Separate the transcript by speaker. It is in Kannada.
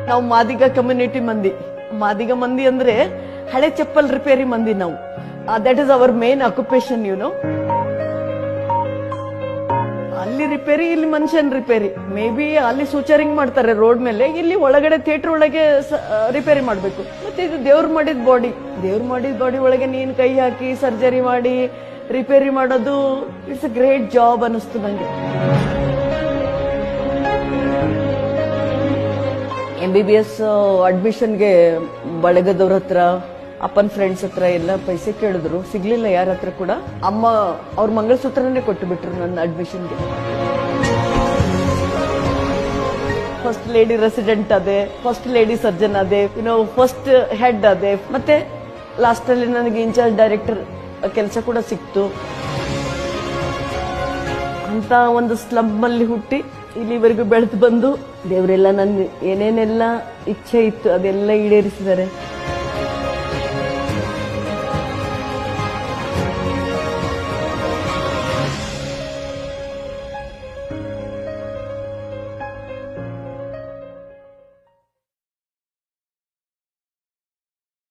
Speaker 1: ನಾವು ಮಾದಿಗ ಕಮ್ಯುನಿಟಿ ಮಂದಿ. ಮಾದಿಗ ಮಂದಿ ಅಂದ್ರೆ ಹಳೆ ಚಪ್ಪಲ್ ರಿಪೇರಿ ಮಂದಿ ನಾವು. That is our main occupation ಅಲ್ಲಿ ರಿಪೇರಿ, ಇಲ್ಲಿ ಮನುಷ್ಯನ್ ರಿಪೇರಿ. ಮೇ ಬಿ ಅಲ್ಲಿ ಸೂಚರಿಂಗ್ ಮಾಡ್ತಾರೆ ರೋಡ್ ಮೇಲೆ, ಇಲ್ಲಿ ಒಳಗಡೆ ಥಿಯೇಟರ್ ಒಳಗೆ ರಿಪೇರಿ ಮಾಡ್ಬೇಕು. ಮತ್ತೆ ಇದು ದೇವ್ರು ಮಾಡಿದ ಬಾಡಿ ಒಳಗೆ ನೀನ್ ಕೈ ಹಾಕಿ ಸರ್ಜರಿ ಮಾಡಿ ರಿಪೇರಿ ಮಾಡೋದು ಇಟ್ಸ್ ಅ ಗ್ರೇಟ್ ಜಾಬ್ ಅನಿಸ್ತು ನಂಗೆ. MBBS ಅಡ್ಮಿಷನ್ಗೆ ಬಳಗದವ್ರ ಹತ್ರ, ಅಪ್ಪನ ಫ್ರೆಂಡ್ಸ್ ಹತ್ರ ಎಲ್ಲ ಪೈಸೆ ಕೇಳಿದ್ರು, ಸಿಗ್ಲಿಲ್ಲ ಯಾರ ಹತ್ರ ಕೂಡ. ಅಮ್ಮ ಅವ್ರ ಮಂಗಳಸೂತ್ರನೇ ಕೊಟ್ಟು ಬಿಟ್ರು ನನ್ನ ಅಡ್ಮಿಷನ್ಗೆ. ಫಸ್ಟ್ ಲೇಡಿ ರೆಸಿಡೆಂಟ್ ಅದೇ, ಫಸ್ಟ್ ಲೇಡಿ ಸರ್ಜನ್ ಅದೇ, ಫಸ್ಟ್ ಹೆಡ್ ಅದೇ, ಮತ್ತೆ ಲಾಸ್ಟ್ ಅಲ್ಲಿ ನನಗೆ ಇನ್ಚಾರ್ಜ್ ಡೈರೆಕ್ಟರ್ ಕೆಲಸ ಕೂಡ ಸಿಕ್ತು. ಅಂತ ಒಂದು ಸ್ಲಮ್ ಅಲ್ಲಿ ಹುಟ್ಟಿ ಇಲ್ಲಿವರೆಗೂ ಬೆಳೆದು ಬಂದು ದೇವರೆಲ್ಲ ನನ್ನ ಏನೇನೆಲ್ಲ ಇಚ್ಛೆ ಇತ್ತು ಅದೆಲ್ಲ ಈಡೇರಿಸಿದ್ದಾರೆ.